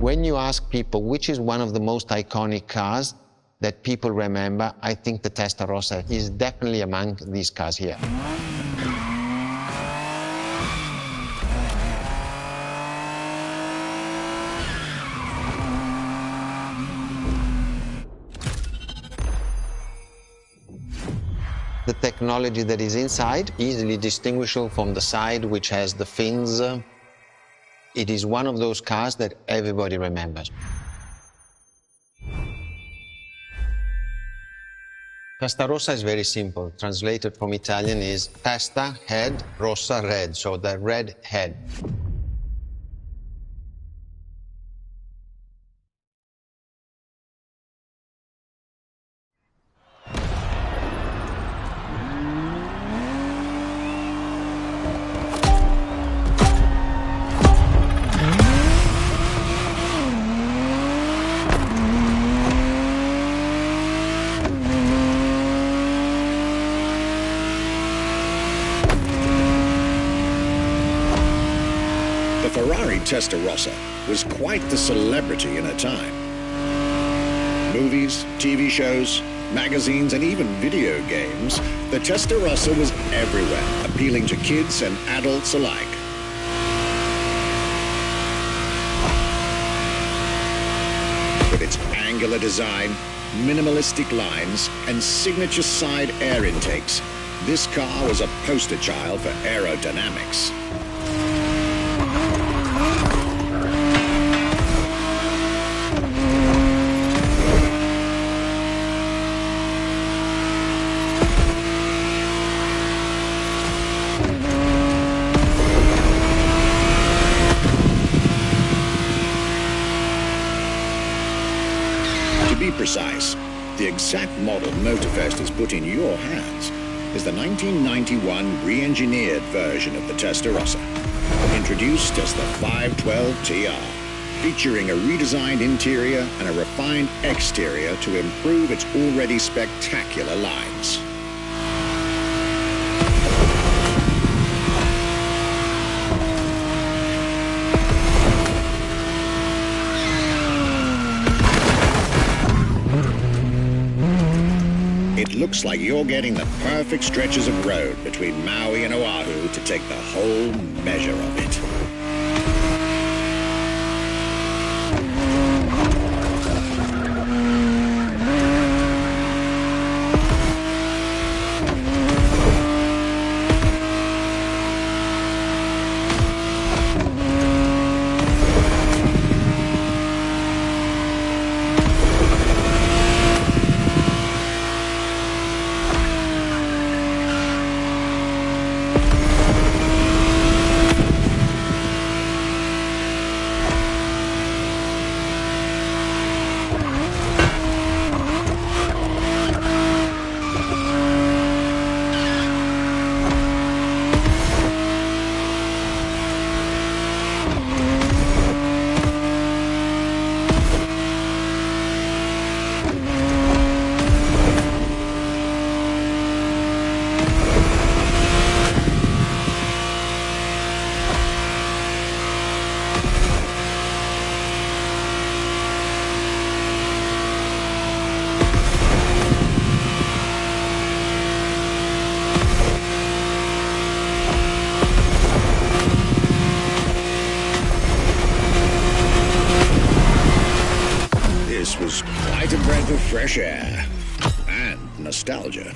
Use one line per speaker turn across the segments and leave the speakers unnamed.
When you ask people which is one of the most iconic cars that people remember, I think the Testarossa is definitely among these cars here. The technology that is inside, easily distinguishable from the side, which has the fins. It is one of those cars that everybody remembers. Testarossa is very simple. Translated from Italian is testa, head, rossa, red, so the red head.
The Ferrari Testarossa was quite the celebrity in her time. Movies, TV shows, magazines, and even video games, the Testarossa was everywhere, appealing to kids and adults alike. With its angular design, minimalistic lines, and signature side air intakes, this car was a poster child for aerodynamics. To be precise, the exact model Motorfest has put in your hands is the 1991 re-engineered version of the Testarossa, introduced as the 512 TR, featuring a redesigned interior and a refined exterior to improve its already spectacular lines. It looks like you're getting the perfect stretches of road between Maui and Oahu to take the whole measure of it. This was quite a breath of fresh air and nostalgia.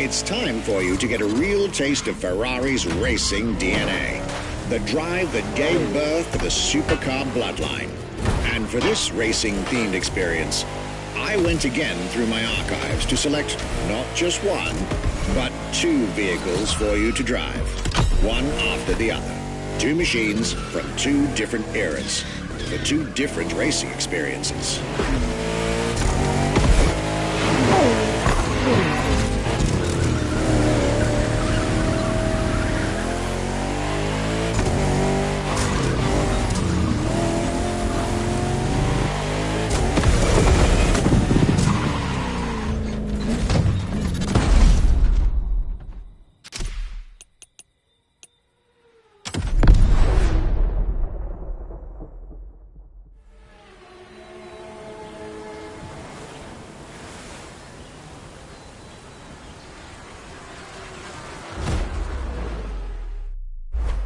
It's time for you to get a real taste of Ferrari's racing DNA. The drive that gave birth to the supercar bloodline. And for this racing-themed experience, I went again through my archives to select not just one, but two vehicles for you to drive, one after the other. Two machines from two different eras, for two different racing experiences.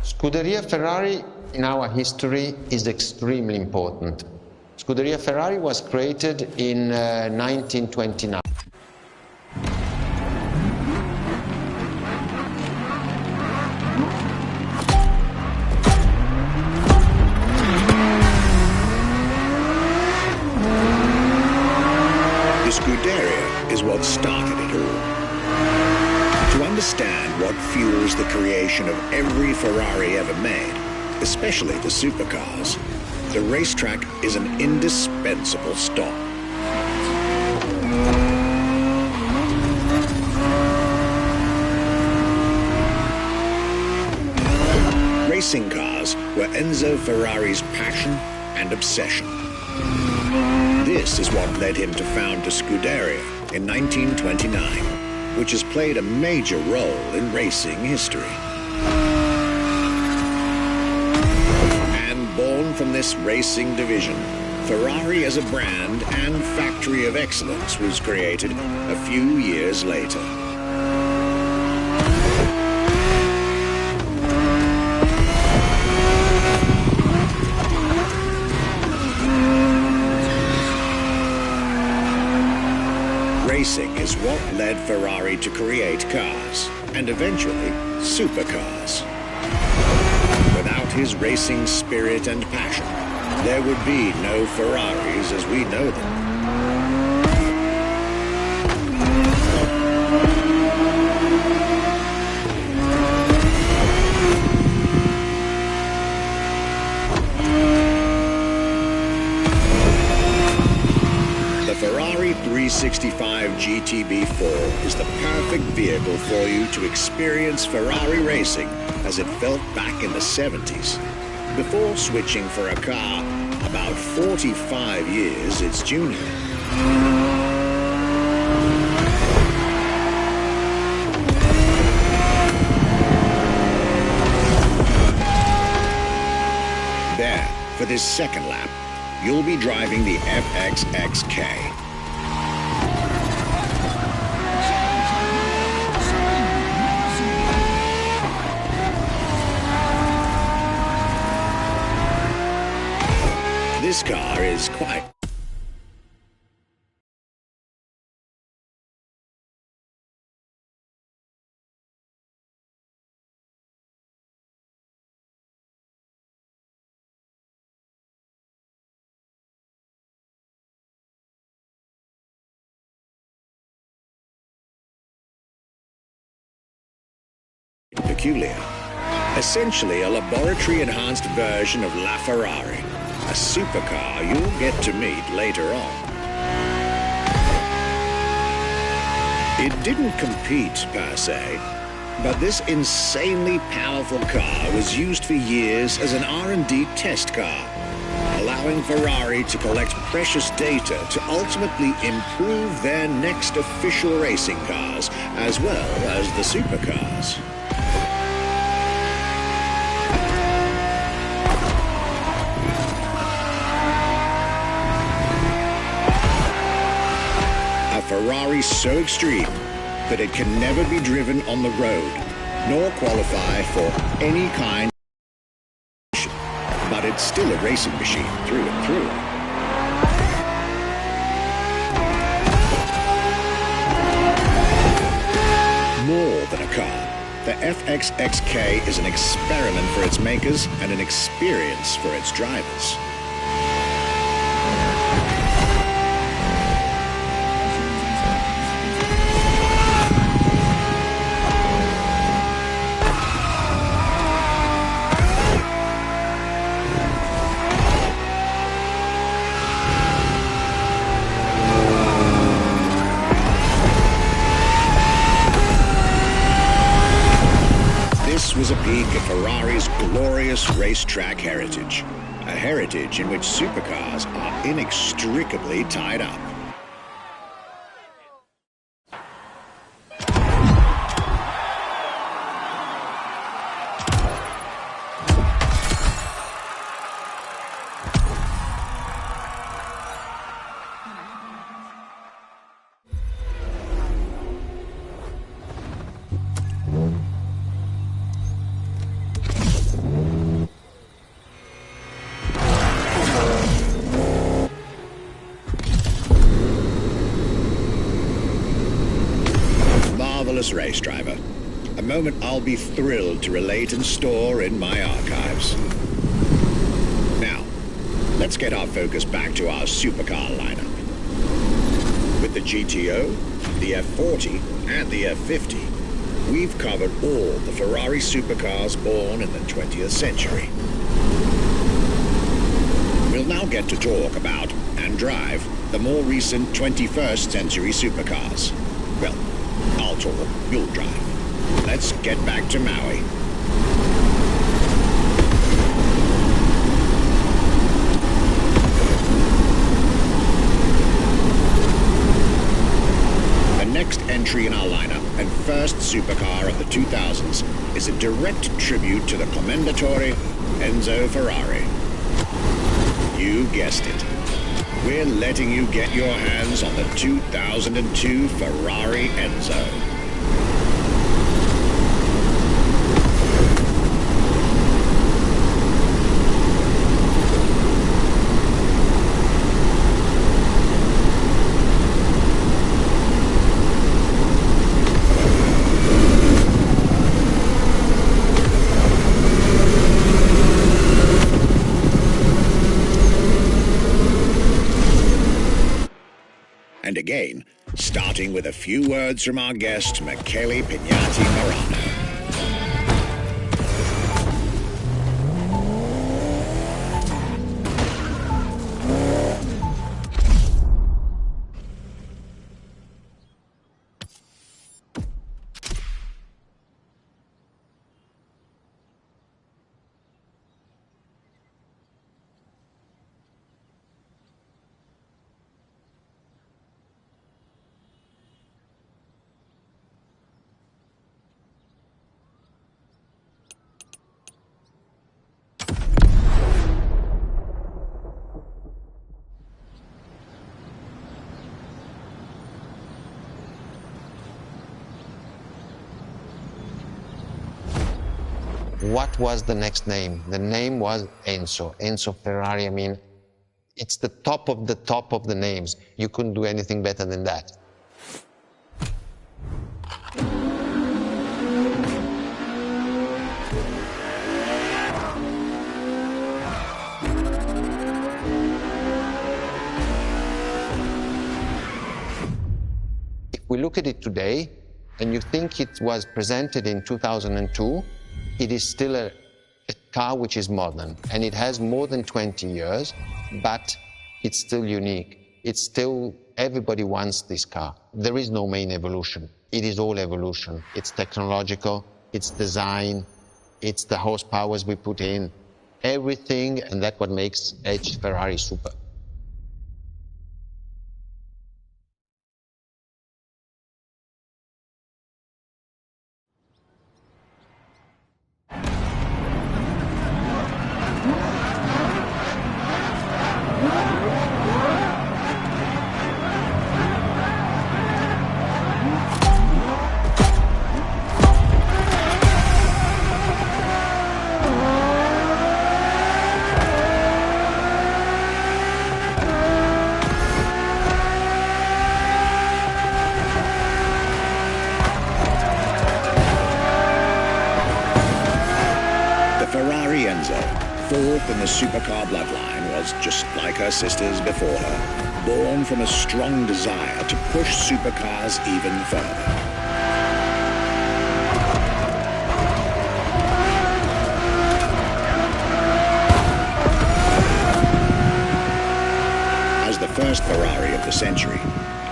Scuderia Ferrari in our history is extremely important. Scuderia Ferrari was created in 1929.
The Scuderia is what started it all. To understand what fuels the creation of every Ferrari ever made, especially the supercars, the racetrack is an indispensable stop. Racing cars were Enzo Ferrari's passion and obsession. This is what led him to found the Scuderia in 1929. Which has played a major role in racing history. And born from this racing division, Ferrari as a brand and factory of excellence was created a few years later. Racing is what led Ferrari to create cars, and eventually, supercars. Without his racing spirit and passion, there would be no Ferraris as we know them. Ferrari 365 GTB4 is the perfect vehicle for you to experience Ferrari racing as it felt back in the 70s, before switching for a car about 45 years its junior. There, for this second lap, you'll be driving the FXXK. This car is quite... peculiar. Essentially a laboratory-enhanced version of La Ferrari, a supercar you'll get to meet later on. It didn't compete per se, but this insanely powerful car was used for years as an R&D test car, allowing Ferrari to collect precious data to ultimately improve their next official racing cars, as well as the supercars. A Ferrari so extreme that it can never be driven on the road, nor qualify for any kind of race, but it's still a racing machine through and through. car, the FXXK is an experiment for its makers and an experience for its drivers. This was a peek at Ferrari's glorious racetrack heritage, a heritage in which supercars are inextricably tied up. Marvelous race driver, a moment I'll be thrilled to relate and store in my archives. Now, let's get our focus back to our supercar lineup. With the GTO, the F40, and the F50, we've covered all the Ferrari supercars born in the 20th century. We'll now get to talk about and drive the more recent 21st century supercars. Well, I'll talk, you'll drive. Let's get back to Maui. The next entry in our lineup and first supercar of the 2000s is a direct tribute to the Commendatore Enzo Ferrari. You guessed it. We're letting you get your hands on the 2002 Ferrari Enzo. And again, starting with a few words from our guest, Michele Pignati Morano.
What was the next name? The name was Enzo. Enzo Ferrari, I mean, it's the top of the names. You couldn't do anything better than that. If we look at it today, and you think it was presented in 2002, it is still a car which is modern, and it has more than 20 years, but it's still unique. It's still, everybody wants this car. There is no main evolution. It is all evolution. It's technological, it's design, it's the horsepowers we put in, everything, and that's what makes Ferrari super.
Fourth in the supercar bloodline, was just like her sisters before her, born from a strong desire to push supercars even further. As the first Ferrari of the century,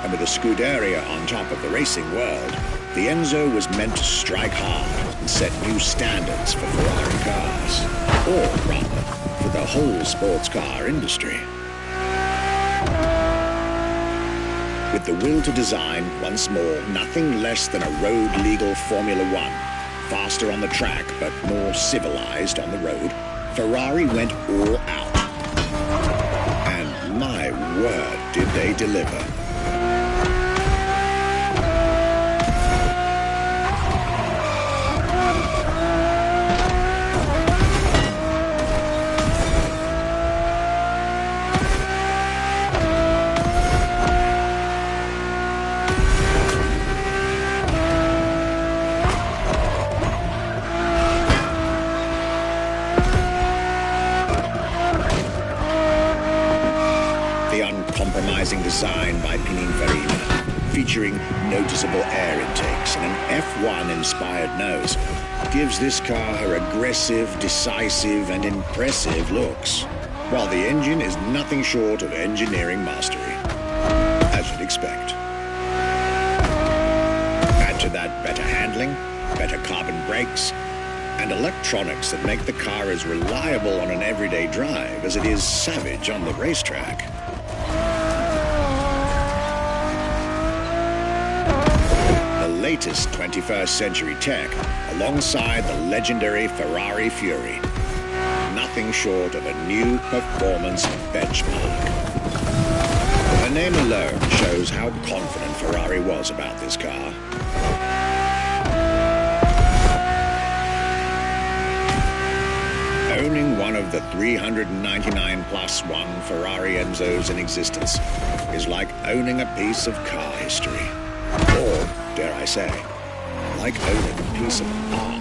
and with a Scuderia on top of the racing world, the Enzo was meant to strike hard and set new standards for Ferrari cars, or rather, for the whole sports car industry. With the will to design, once more, nothing less than a road-legal Formula One, faster on the track but more civilized on the road, Ferrari went all out. And my word, did they deliver. Design by Pininfarina, featuring noticeable air intakes and an F1-inspired nose, gives this car her aggressive, decisive, and impressive looks, while the engine is nothing short of engineering mastery, as you'd expect. Add to that better handling, better carbon brakes, and electronics that make the car as reliable on an everyday drive as it is savage on the racetrack. Latest 21st century tech alongside the legendary Ferrari Fury. Nothing short of a new performance benchmark. The name alone shows how confident Ferrari was about this car. Owning one of the 399 plus one Ferrari Enzos in existence is like owning a piece of car history. Or, dare I say, like owning a piece of art.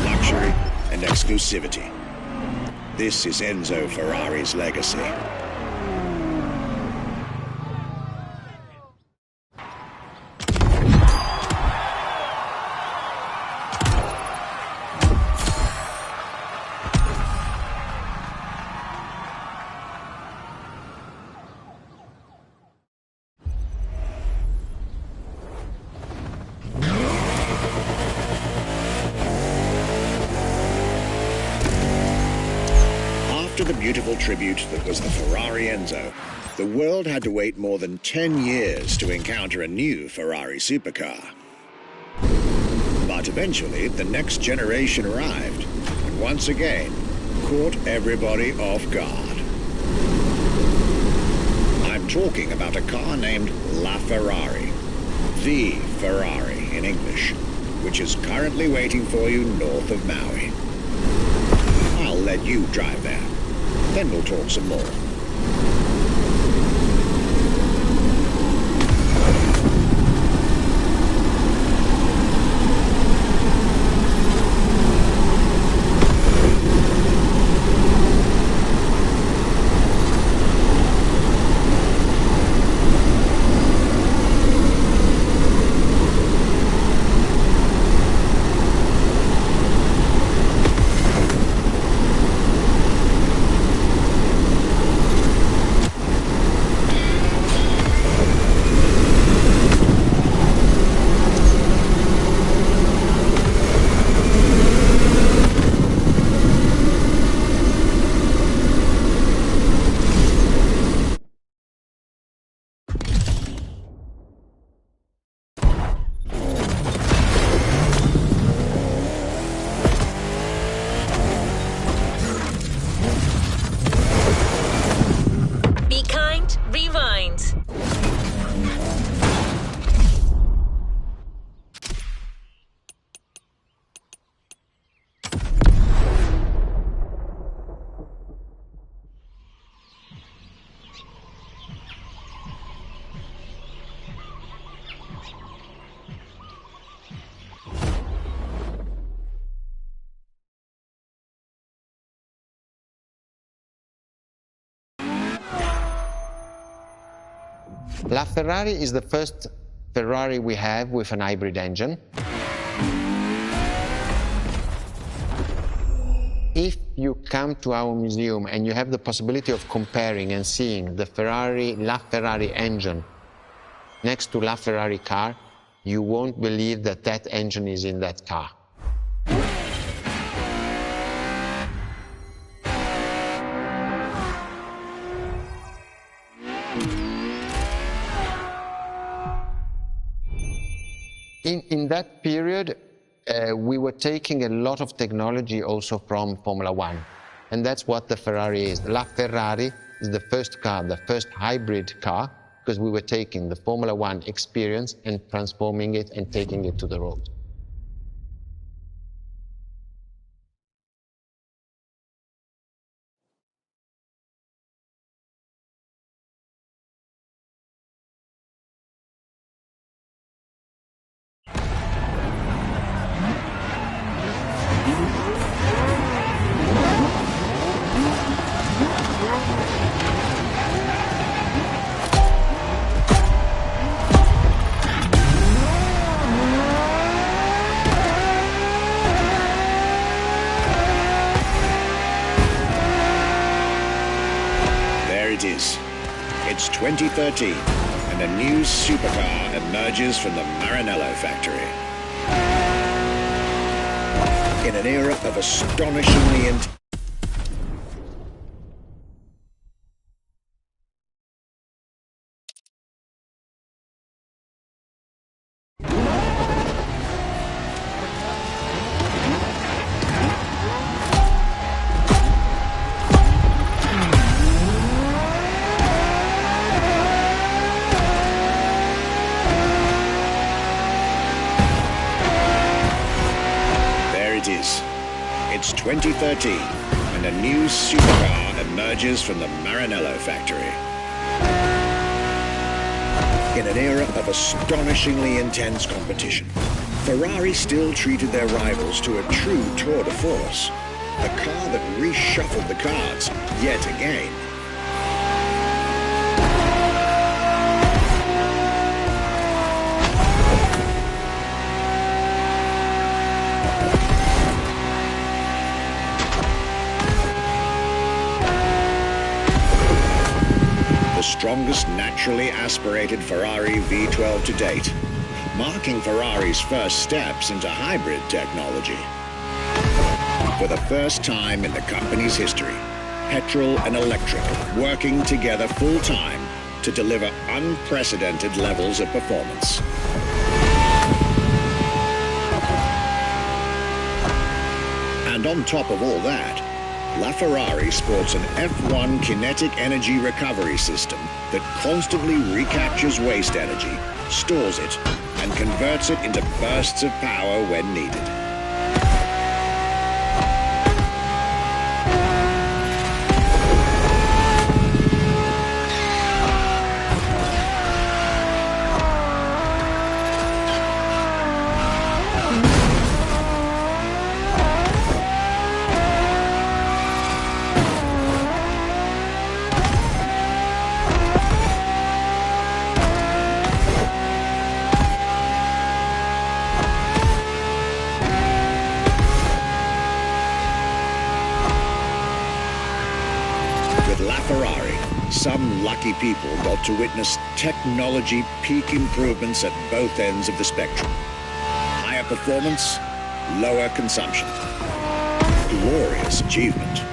Luxury, and exclusivity. This is Enzo Ferrari's legacy. After the beautiful tribute that was the Ferrari Enzo, the world had to wait more than 10 years to encounter a new Ferrari supercar. But eventually, the next generation arrived, and once again, caught everybody off guard. I'm talking about a car named La Ferrari, the Ferrari in English, which is currently waiting for you north of Maui. I'll let you drive there. Then we'll talk some more.
LaFerrari is the first Ferrari we have with an hybrid engine. If you come to our museum and you have the possibility of comparing and seeing the LaFerrari engine next to LaFerrari car, you won't believe that that engine is in that car. In that period, we were taking a lot of technology also from Formula One, and that's what the Ferrari is. LaFerrari is the first car, the first hybrid car, because we were taking the Formula One experience and transforming it and taking it to the road.
It is. It's 2013, and a new supercar emerges from the Maranello factory. In an era of astonishingly intense. It's 2013, and a new supercar emerges from the Maranello factory. In an era of astonishingly intense competition, Ferrari still treated their rivals to a true tour de force, a car that reshuffled the cards yet again. The strongest naturally aspirated Ferrari V12 to date, marking Ferrari's first steps into hybrid technology. For the first time in the company's history, petrol and electric working together full-time to deliver unprecedented levels of performance. And on top of all that, LaFerrari sports an F1 kinetic energy recovery system that constantly recaptures waste energy, stores it, and converts it into bursts of power when needed. LaFerrari, some lucky people got to witness technology peak improvements at both ends of the spectrum. Higher performance, lower consumption. Glorious achievement.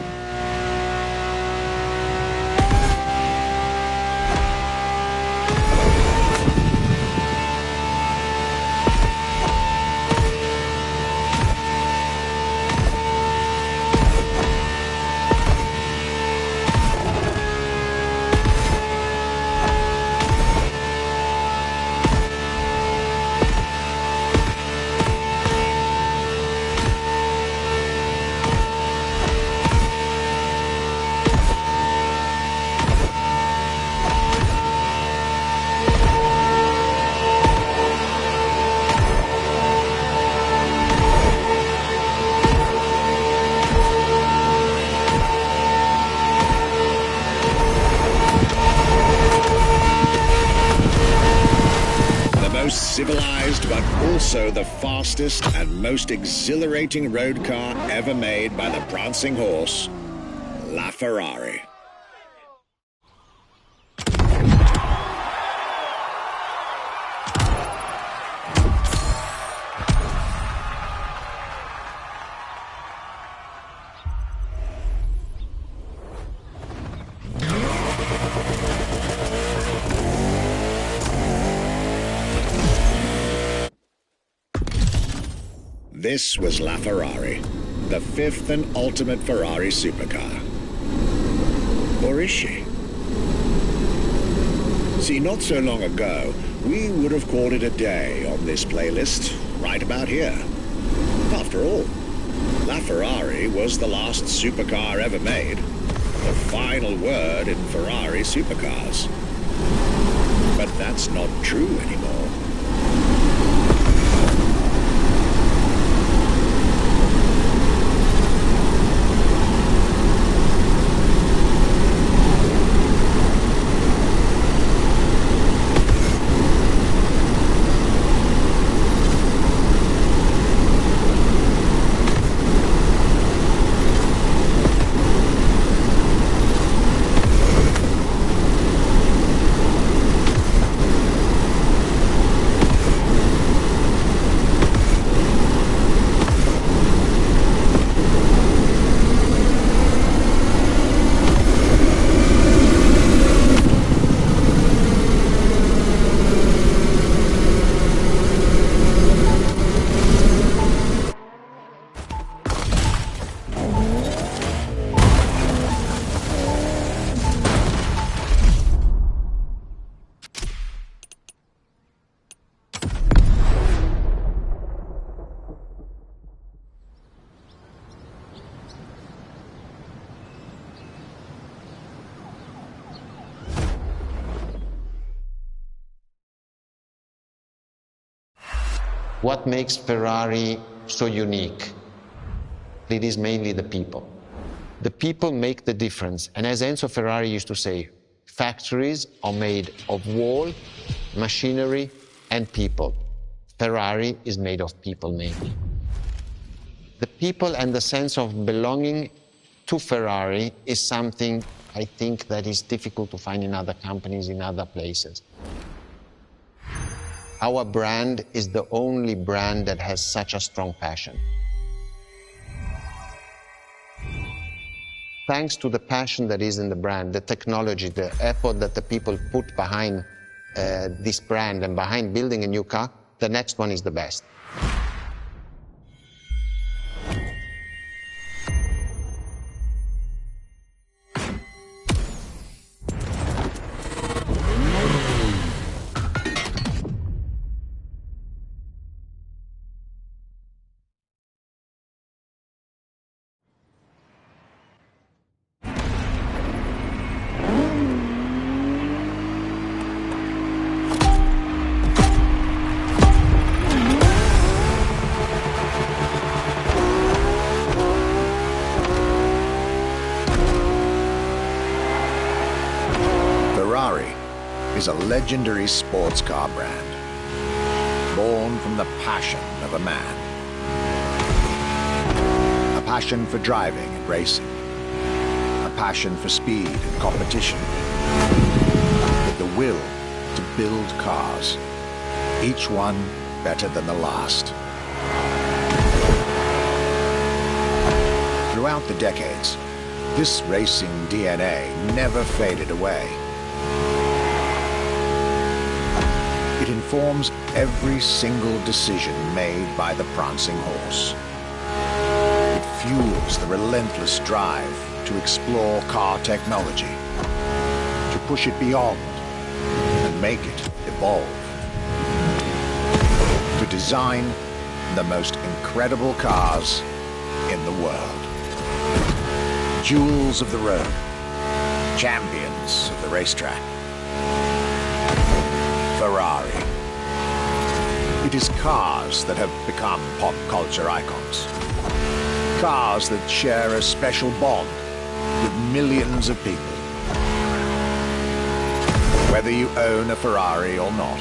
Also the fastest and most exhilarating road car ever made by the prancing horse, La Ferrari. This was La Ferrari, the fifth and ultimate Ferrari supercar. Or is she? See, not so long ago, we would have called it a day on this playlist, right about here. After all, La Ferrari was the last supercar ever made, the final word in Ferrari supercars. But that's not true anymore.
What makes Ferrari so unique? It is mainly the people. The people make the difference. And as Enzo Ferrari used to say, factories are made of wall, machinery, and people. Ferrari is made of people mainly. The people and the sense of belonging to Ferrari is something I think that is difficult to find in other companies, in other places. Our brand is the only brand that has such a strong passion. Thanks to the passion that is in the brand, the technology, the effort that the people put behind this brand and behind building a new car, the next one is the best.
Is a legendary sports car brand, born from the passion of a man. A passion for driving and racing. A passion for speed and competition. With the will to build cars, each one better than the last. Throughout the decades, this racing DNA never faded away. It informs every single decision made by the prancing horse. It fuels the relentless drive to explore car technology, to push it beyond and make it evolve, to design the most incredible cars in the world. Jewels of the road, champions of the racetrack. Ferrari. It is cars that have become pop culture icons. Cars that share a special bond with millions of people. Whether you own a Ferrari or not,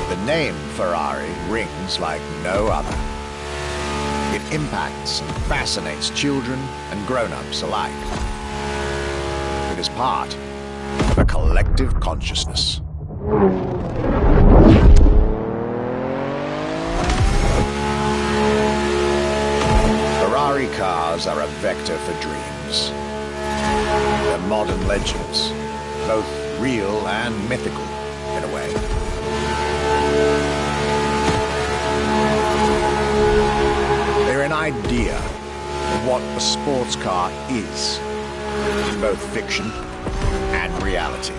The name Ferrari rings like no other. It impacts and fascinates children and grown-ups alike. It is part of a collective consciousness. Ferrari cars are a vector for dreams. They're modern legends, both real and mythical in a way. They're an idea of what a sports car is, in both fiction and reality.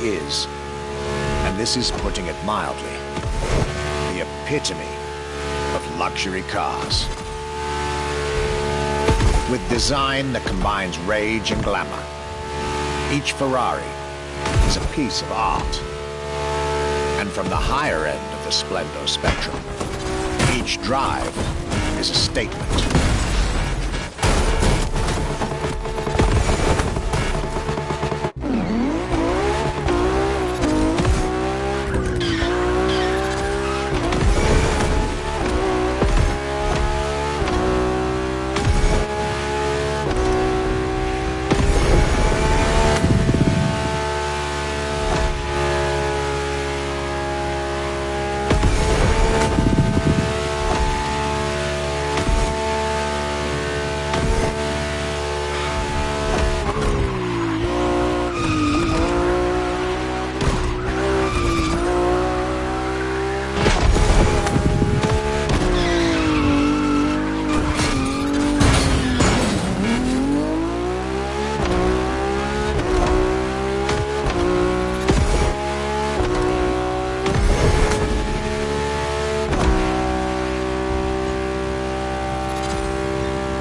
Is, and this is putting it mildly, the epitome of luxury cars. With design that combines rage and glamour, each Ferrari is a piece of art. And from the higher end of the splendor spectrum, each drive is a statement.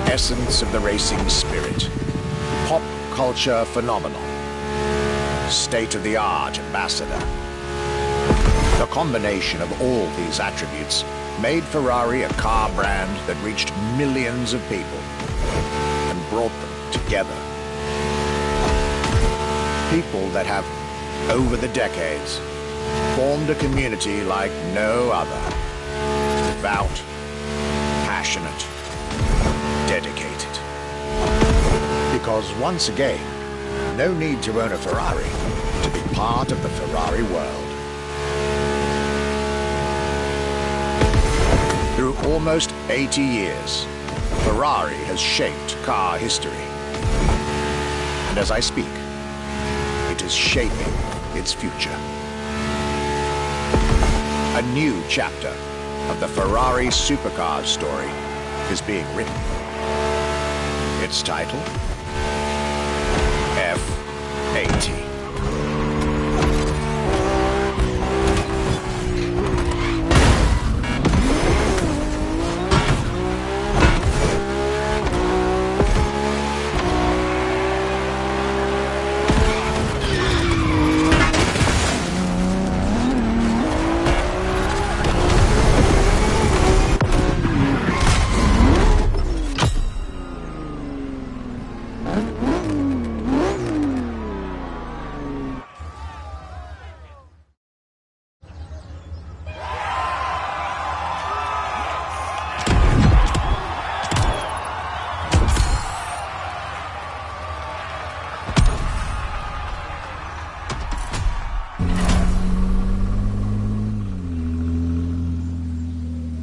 Essence of the racing spirit, pop culture phenomenon, state-of-the-art ambassador. The combination of all these attributes made Ferrari a car brand that reached millions of people and brought them together. People that have, over the decades, formed a community like no other. Devout, passionate, dedicated. Because once again, no need to own a Ferrari to be part of the Ferrari world. Through almost 80 years, Ferrari has shaped car history. And as I speak, it is shaping its future. A new chapter of the Ferrari supercar story is being written. Its title, F80.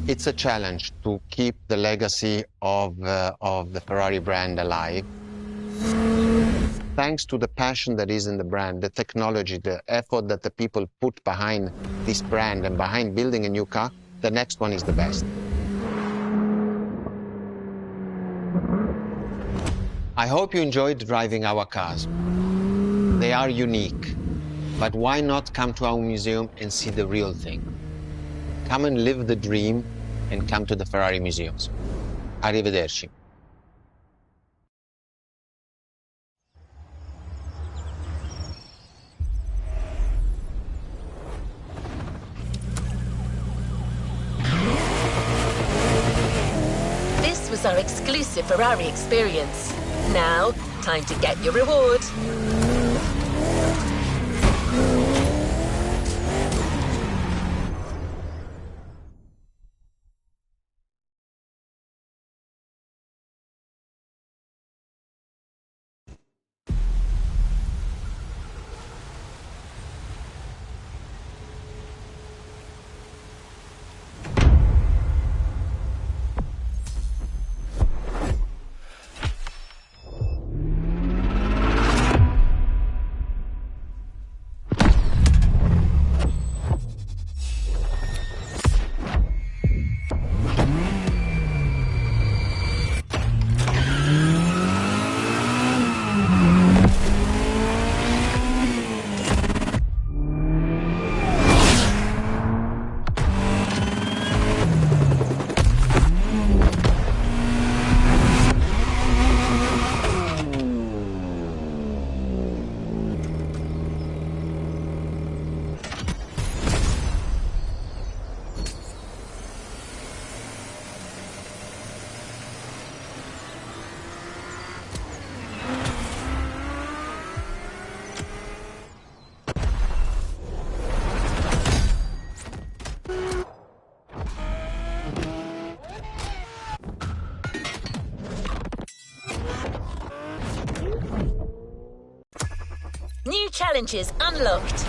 It's a challenge to keep the legacy of the Ferrari brand alive. Thanks to the passion that is in the brand, the technology, the effort that the people put behind this brand and behind building a new car, the next one is the best. I hope you enjoyed driving our cars. They are unique, but why not come to our museum and see the real thing? come and live the dream and come to the Ferrari museums. Arrivederci.
This was our exclusive Ferrari experience. Now, time to get your reward. New challenges unlocked.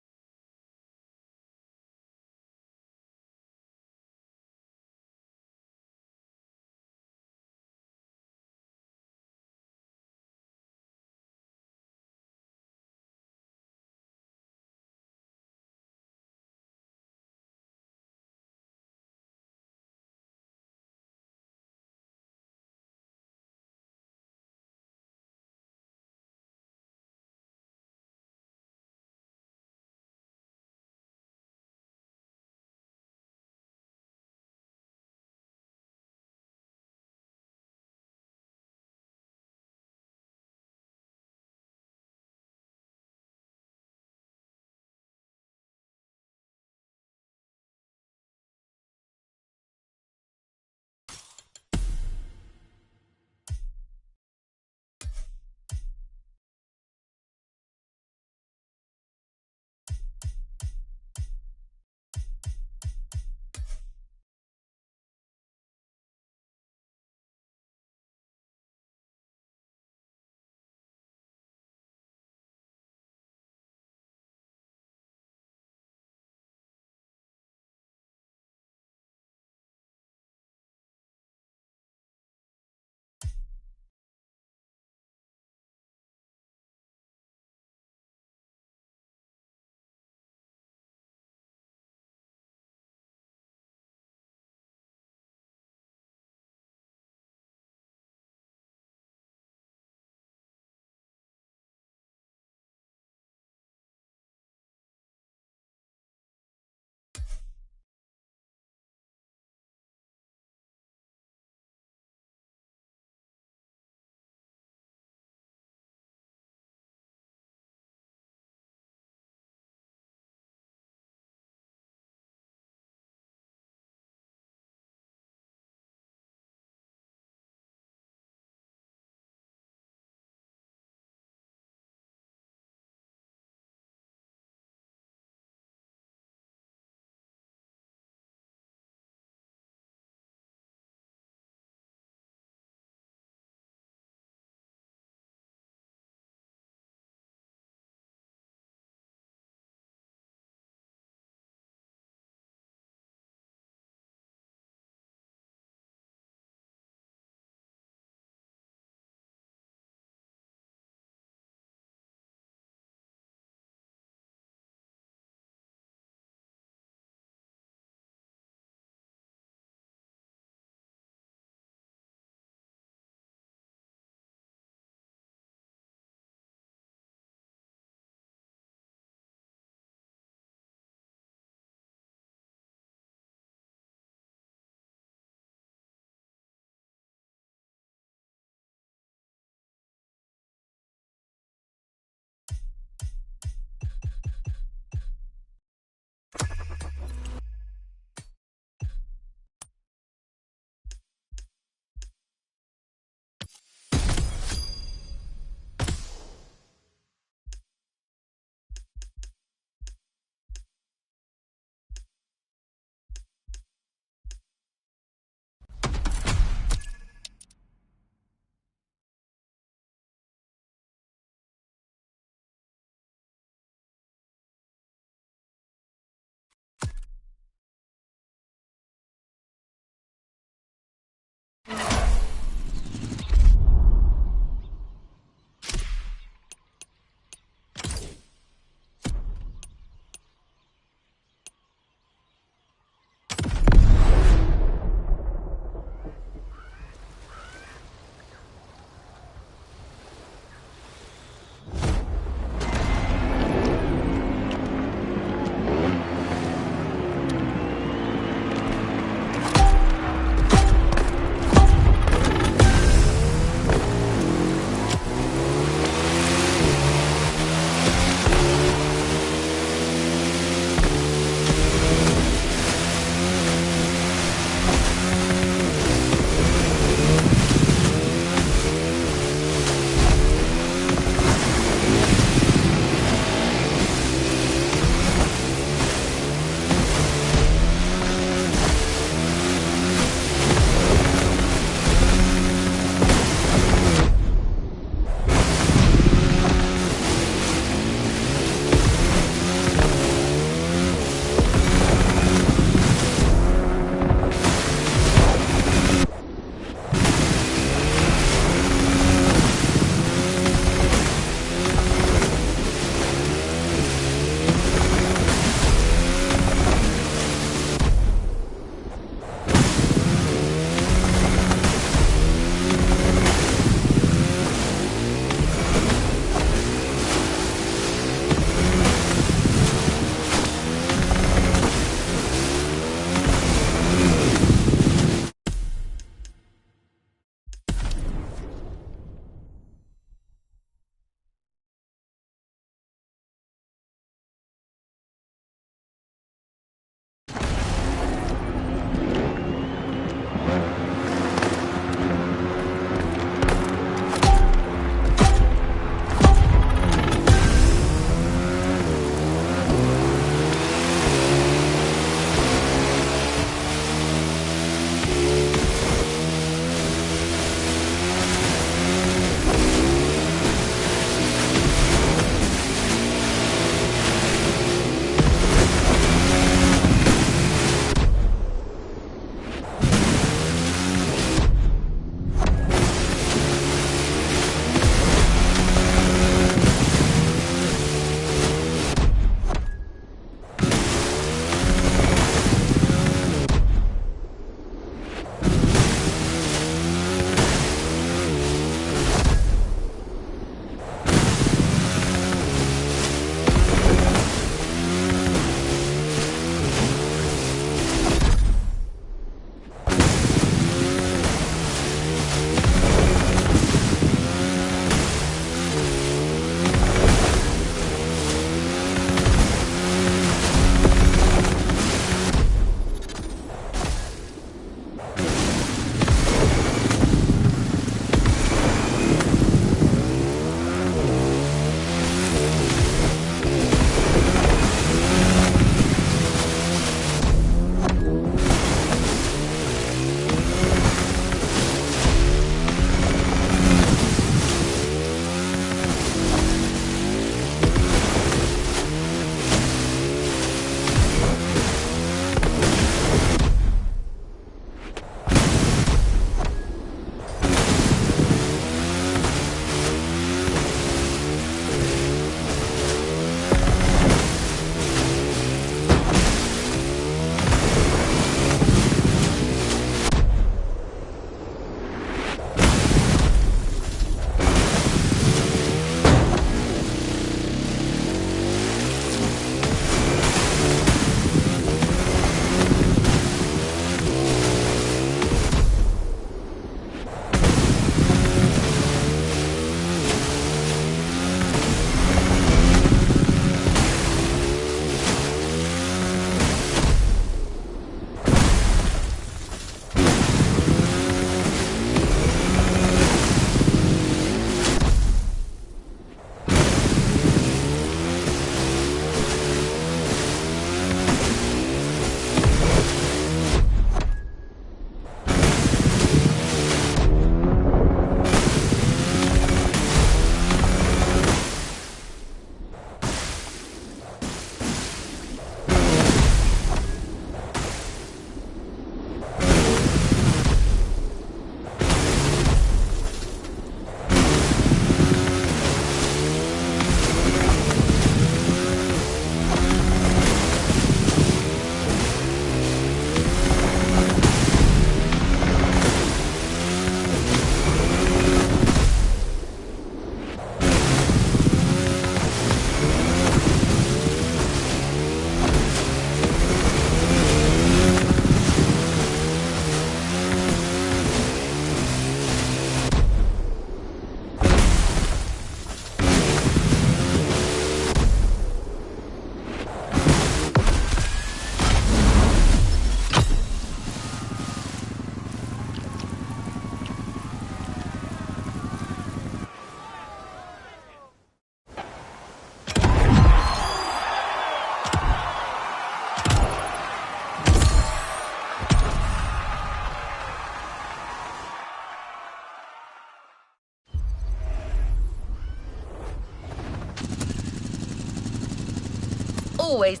always...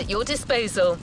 at your disposal.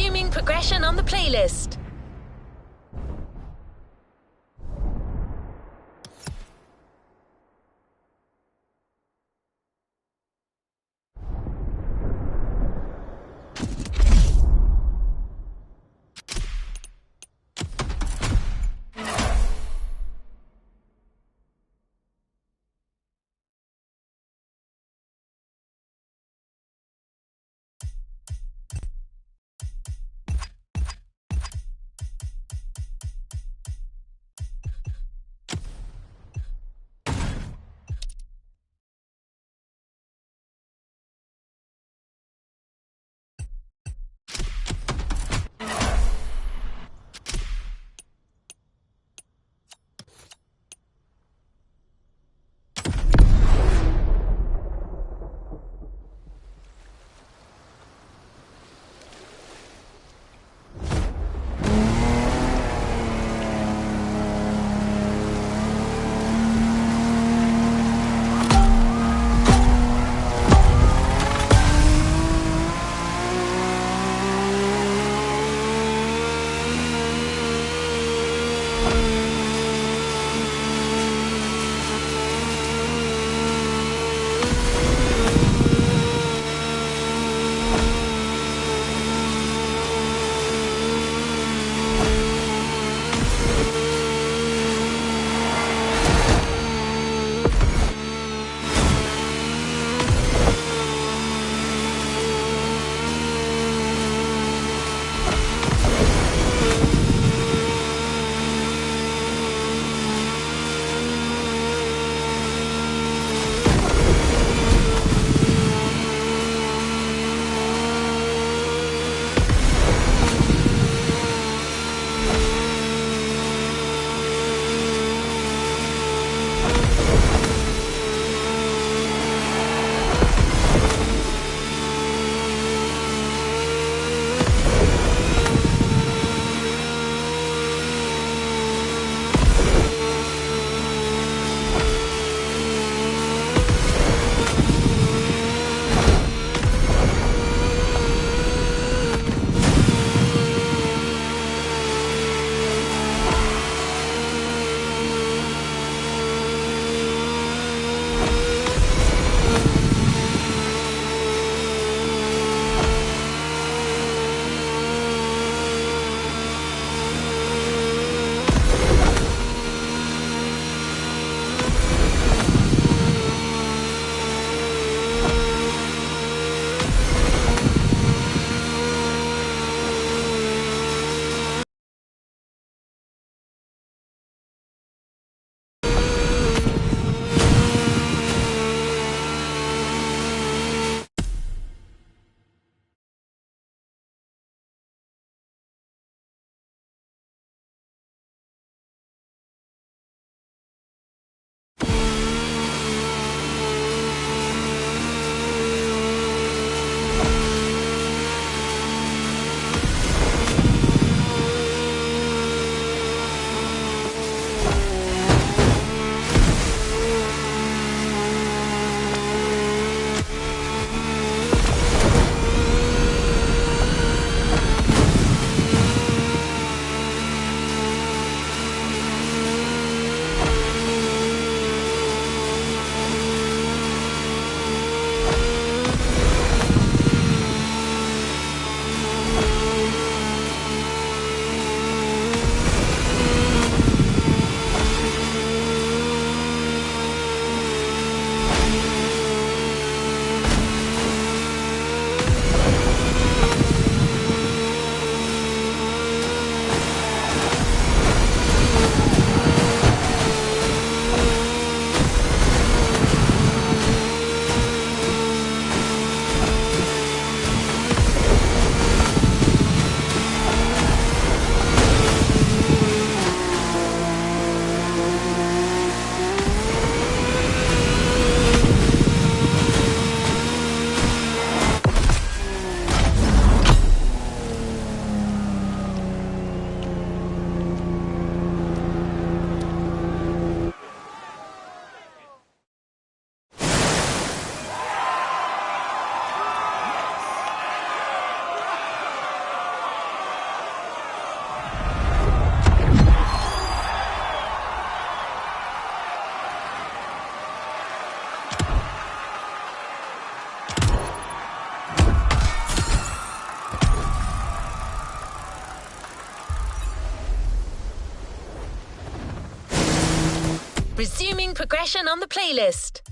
Resuming progression on the playlist. Resuming progression on the playlist.